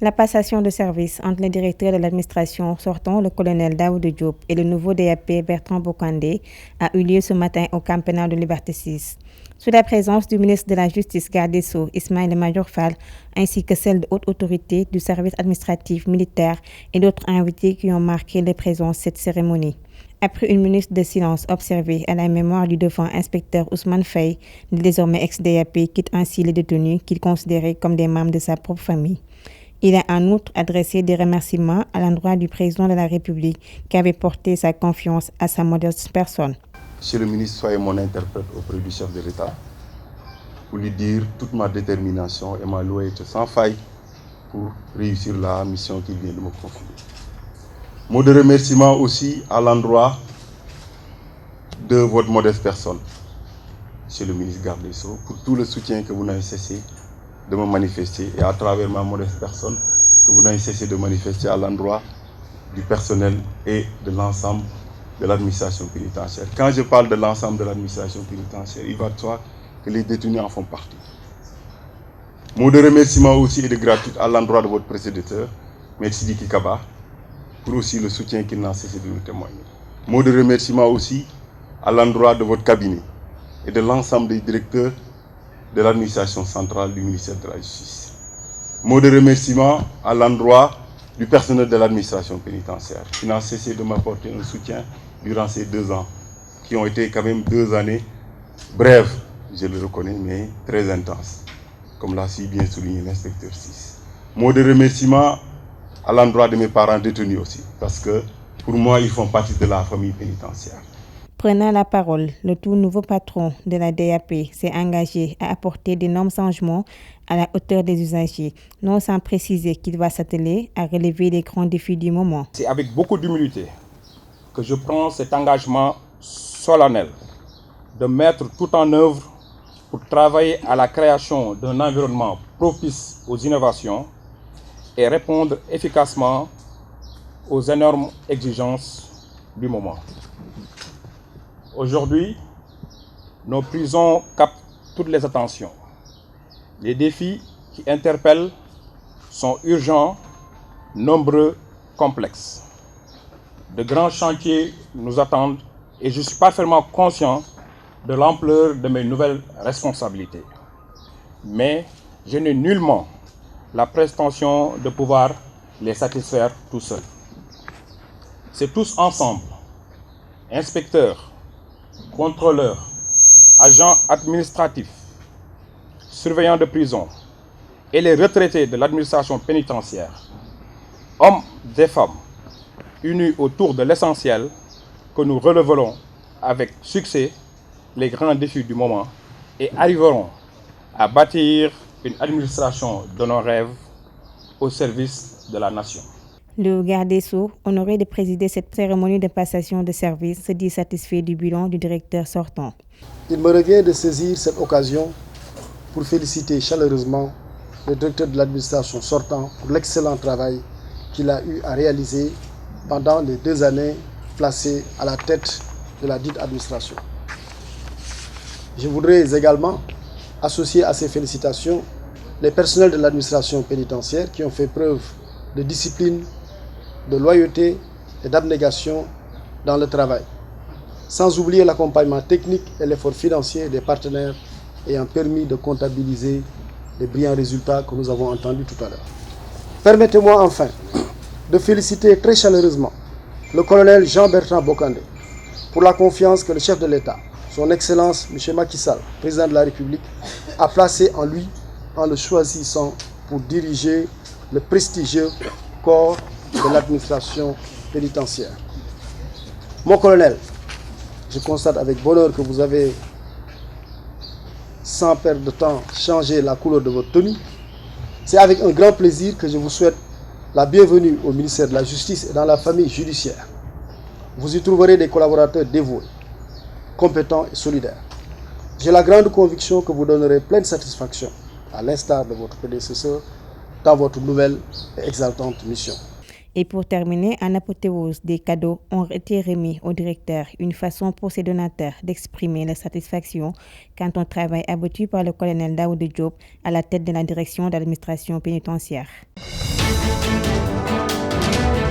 La passation de service entre le directeur de l'administration sortant, le colonel Daoudou Diop, et le nouveau DAP Bertrand Bokandé a eu lieu ce matin au camp pénal de Liberté 6. Sous la présence du ministre de la Justice, garde des Sceaux, Ismaïla Madior Fall, ainsi que celle de hautes autorités du service administratif militaire et d'autres invités qui ont marqué leur présence cette cérémonie. Après une minute de silence observée à la mémoire du défunt inspecteur Ousmane Faye, le désormais ex-DAP quitte ainsi les détenus qu'il considérait comme des membres de sa propre famille. Il a en outre adressé des remerciements à l'endroit du président de la République qui avait porté sa confiance à sa modeste personne. Monsieur le ministre, soyez mon interprète auprès du chef de l'État pour lui dire toute ma détermination et ma loyauté sans faille pour réussir la mission qu'il vient de me confier. Mot de remerciement aussi à l'endroit de votre modeste personne, monsieur le ministre garde des Sceaux, pour tout le soutien que vous n'avez cessé de me manifester et à travers ma modeste personne que vous n'avez cessé de manifester à l'endroit du personnel et de l'ensemble de l'administration pénitentiaire. Quand je parle de l'ensemble de l'administration pénitentiaire, il va de soi que les détenus en font partie. Mot de remerciement aussi et de gratitude à l'endroit de votre prédécesseur, M. Sidiki Kaba, pour aussi le soutien qu'il n'a cessé de nous témoigner. Mot de remerciement aussi à l'endroit de votre cabinet et de l'ensemble des directeurs de l'administration centrale du ministère de la Justice. Mot de remerciement à l'endroit du personnel de l'administration pénitentiaire qui n'a cessé de m'apporter un soutien durant ces 2 ans, qui ont été quand même 2 années brèves, je le reconnais, mais très intenses, comme l'a si bien souligné l'inspecteur 6. Mot de remerciement à l'endroit de mes parents détenus aussi, parce que pour moi, ils font partie de la famille pénitentiaire. Prenant la parole, le tout nouveau patron de la DAP s'est engagé à apporter d'énormes changements à la hauteur des usagers, non sans préciser qu'il va s'atteler à relever les grands défis du moment. C'est avec beaucoup d'humilité que je prends cet engagement solennel de mettre tout en œuvre pour travailler à la création d'un environnement propice aux innovations et répondre efficacement aux énormes exigences du moment. Aujourd'hui, nos prisons captent toutes les attentions. Les défis qui interpellent sont urgents, nombreux, complexes. De grands chantiers nous attendent et je suis parfaitement conscient de l'ampleur de mes nouvelles responsabilités. Mais je n'ai nullement la prétention de pouvoir les satisfaire tout seul. C'est tous ensemble, inspecteurs, contrôleurs, agents administratifs, surveillants de prison et les retraités de l'administration pénitentiaire, hommes et femmes, unis autour de l'essentiel, que nous releverons avec succès les grands défis du moment et arriverons à bâtir une administration de nos rêves au service de la nation. Le garde des Sceaux, honoré de présider cette cérémonie de passation de service, se dit satisfait du bilan du directeur sortant. Il me revient de saisir cette occasion pour féliciter chaleureusement le directeur de l'administration sortant pour l'excellent travail qu'il a eu à réaliser pendant les 2 années placées à la tête de la dite administration. Je voudrais également associer à ces félicitations les personnels de l'administration pénitentiaire qui ont fait preuve de discipline, de loyauté et d'abnégation dans le travail, sans oublier l'accompagnement technique et l'effort financier des partenaires ayant permis de comptabiliser les brillants résultats que nous avons entendus tout à l'heure. Permettez-moi enfin de féliciter très chaleureusement le colonel Jean-Bertrand Bokandé pour la confiance que le chef de l'État, son Excellence M. Macky Sall, président de la République, a placée en lui en le choisissant pour diriger le prestigieux corps de l'administration pénitentiaire. Mon colonel, je constate avec bonheur que vous avez, sans perdre de temps, changé la couleur de votre tenue. C'est avec un grand plaisir que je vous souhaite la bienvenue au ministère de la Justice et dans la famille judiciaire. Vous y trouverez des collaborateurs dévoués, compétents et solidaires. J'ai la grande conviction que vous donnerez pleine satisfaction, à l'instar de votre prédécesseur, dans votre nouvelle et exaltante mission. Et pour terminer, en apothéose, des cadeaux ont été remis au directeur, une façon pour ses donateurs d'exprimer leur satisfaction quant au travail abattu par le colonel Daoudou Diop à la tête de la direction de l'administration pénitentiaire.